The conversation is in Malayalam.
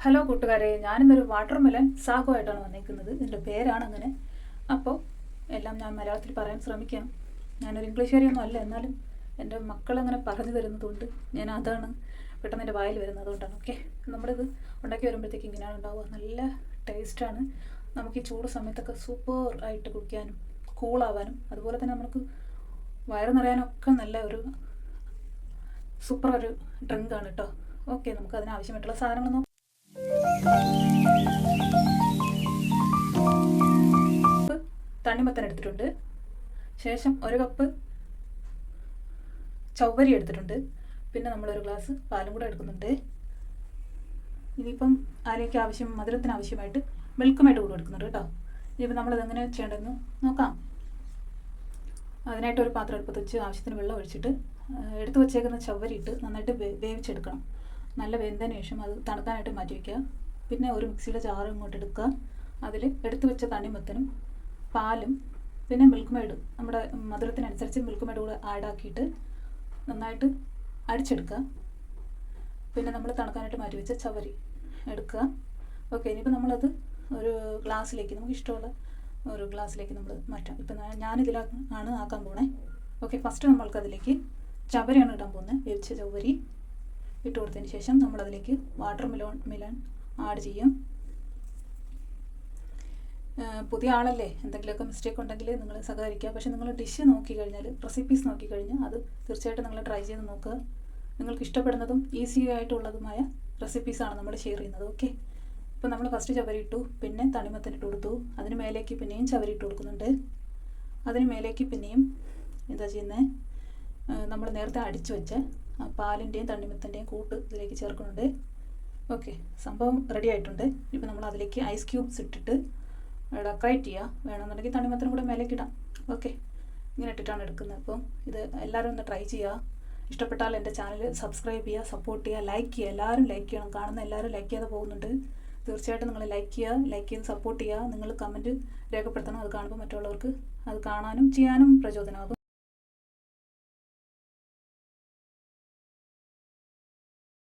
ഹലോ കൂട്ടുകാരെ, ഞാനിന്നൊരു വാട്ടർമെലൺ സാഗുമായിട്ടാണ് വന്നിരിക്കുന്നത്. ഇതിൻ്റെ പേരാണ് അങ്ങനെ. അപ്പോൾ എല്ലാം ഞാൻ മലയാളത്തിൽ പറയാൻ ശ്രമിക്കാം. ഞാനൊരു ഇംഗ്ലീഷുകാരിയൊന്നും അല്ല, എന്നാലും എൻ്റെ മക്കളങ്ങനെ പറഞ്ഞു തരുന്നതുകൊണ്ട് ഞാൻ അതാണ് പെട്ടെന്ന് എൻ്റെ വായിൽ വരുന്നത്. അതുകൊണ്ടാണ്. ഓക്കെ, നമ്മളിത് ഉണ്ടാക്കി വരുമ്പോഴത്തേക്ക് ഇങ്ങനെയാണ് ഉണ്ടാവുക. നല്ല ടേസ്റ്റാണ്. നമുക്ക് ഈ ചൂട് സമയത്തൊക്കെ സൂപ്പർ ആയിട്ട് കുടിക്കാനും കൂളാവാനും അതുപോലെ തന്നെ നമുക്ക് വയറ് നിറയാനൊക്കെ നല്ല ഒരു സൂപ്പർ ഒരു ഡ്രിങ്കാണ് കേട്ടോ. ഓക്കെ, നമുക്ക് അതിനാവശ്യമായിട്ടുള്ള സാധനങ്ങൾ നോക്കാം. തണ്ണിമത്തൻ എടുത്തിട്ടുണ്ട്. ശേഷം 1 കപ്പ് ചവ്വരി എടുത്തിട്ടുണ്ട്. പിന്നെ നമ്മളൊരു ഗ്ലാസ് പാലും കൂടെ എടുക്കുന്നുണ്ട്. ഇനിയിപ്പം അതിലേക്ക് മധുരത്തിന് ആവശ്യമായിട്ട് മിൽക്ക് മെയ്ഡ് കൂടെ എടുക്കുന്നുണ്ട് കേട്ടോ. ഇനിയിപ്പോൾ നമ്മളത് എങ്ങനെ ചെയ്യേണ്ടതെന്ന് നോക്കാം. അതിനായിട്ട് ഒരു പാത്രം എടുപ്പത്ത് വെച്ച് ആവശ്യത്തിന് വെള്ളം ഒഴിച്ചിട്ട് എടുത്തു വച്ചേക്കുന്ന ചവ്വരി ഇട്ട് നന്നായിട്ട് വേവിച്ചെടുക്കണം. നല്ല വെന്തതിന് ശേഷം അത് തണുക്കാനായിട്ട് മാറ്റി വയ്ക്കുക. പിന്നെ ഒരു മിക്സിയുടെ ജാർ ഇങ്ങോട്ട് എടുക്കുക. അതിൽ എടുത്തു വെച്ച തണ്ണിമത്തനും പാലും പിന്നെ മിൽക്ക് മെയ്ഡ്, നമ്മുടെ മധുരത്തിനനുസരിച്ച് മിൽക്ക് മെയ്ഡ് കൂടെ ആഡാക്കിയിട്ട് നന്നായിട്ട് അടിച്ചെടുക്കുക. പിന്നെ നമ്മൾ തണുക്കാനായിട്ട് മാറ്റി വെച്ച ചവ്വരി എടുക്കുക. ഓക്കെ, ഇനിയിപ്പോൾ നമ്മളത് ഒരു ഗ്ലാസ്സിലേക്ക്, നമുക്ക് ഇഷ്ടമുള്ള ഒരു ഗ്ലാസ്സിലേക്ക് നമ്മൾ മാറ്റാം. ഇപ്പം ഞാനിതിലാണ് ആക്കാൻ പോണേ. ഓക്കെ, ഫസ്റ്റ് നമ്മൾക്കതിലേക്ക് ചവ്വരിയാണ് ഇടാൻ പോകുന്നത്. വേവിച്ച ചവ്വരി ഇട്ട് കൊടുത്തതിന് ശേഷം നമ്മളതിലേക്ക് വാട്ടർമെലൺ ആഡ് ചെയ്യും. പുതിയ ആളല്ലേ, എന്തെങ്കിലുമൊക്കെ മിസ്റ്റേക്ക് ഉണ്ടെങ്കിൽ നിങ്ങൾ സഹകരിക്കുക. പക്ഷേ നിങ്ങൾ ഡിഷ് നോക്കിക്കഴിഞ്ഞാൽ, റെസിപ്പീസ് നോക്കിക്കഴിഞ്ഞാൽ അത് തീർച്ചയായിട്ടും നിങ്ങൾ ട്രൈ ചെയ്ത് നോക്കുക. നിങ്ങൾക്ക് ഇഷ്ടപ്പെടുന്നതും ഈസി ആയിട്ടുള്ളതുമായ റെസിപ്പീസാണ് നമ്മൾ ഷെയർ ചെയ്യുന്നത്. ഓക്കെ, ഇപ്പോൾ നമ്മൾ ഫസ്റ്റ് ചവരി ഇട്ടു, പിന്നെ തണ്ണിമത്തൻ ഇട്ട് കൊടുത്തു. അതിന് മേലേക്ക് പിന്നെയും ചവരി ഇട്ട് കൊടുക്കുന്നുണ്ട്. അതിന് മേലേക്ക് പിന്നെയും എന്താ ചെയ്യുന്നത്, നമ്മൾ നേരത്തെ അടിച്ചു വെച്ച പാലിൻ്റെയും തണ്ണിമത്തൻ്റെയും കൂട്ട് ഇതിലേക്ക് ചേർക്കുന്നുണ്ട്. ഓക്കെ, സംഭവം റെഡി ആയിട്ടുണ്ട്. ഇപ്പോൾ നമ്മൾ അതിലേക്ക് ഐസ് ക്യൂബ്സ് ഇട്ടിട്ട് ഡെക്കറേറ്റ് ചെയ്യുക. വേണമെന്നുണ്ടെങ്കിൽ തണ്ണിമത്തനും കൂടെ മേലേക്ക് ഇടാം. ഓക്കെ, ഇങ്ങനെ ഇട്ടിട്ടാണ് എടുക്കുന്നത്. അപ്പം ഇത് എല്ലാവരും ഒന്ന് ട്രൈ ചെയ്യുക. ഇഷ്ടപ്പെട്ടാൽ എൻ്റെ ചാനൽ സബ്സ്ക്രൈബ് ചെയ്യുക, സപ്പോർട്ട് ചെയ്യുക, ലൈക്ക് ചെയ്യുക. എല്ലാവരും ലൈക്ക് ചെയ്യണം. കാണുന്ന എല്ലാവരും ലൈക്ക് ചെയ്യാതെ പോകുന്നുണ്ട്. തീർച്ചയായിട്ടും നിങ്ങൾ ലൈക്ക് ചെയ്ത് സപ്പോർട്ട് ചെയ്യുക. നിങ്ങൾ കമൻറ്റ് രേഖപ്പെടുത്തണം. അത് കാണുമ്പോൾ മറ്റുള്ളവർക്ക് അത് കാണാനും ചെയ്യാനും പ്രചോദനമാകും.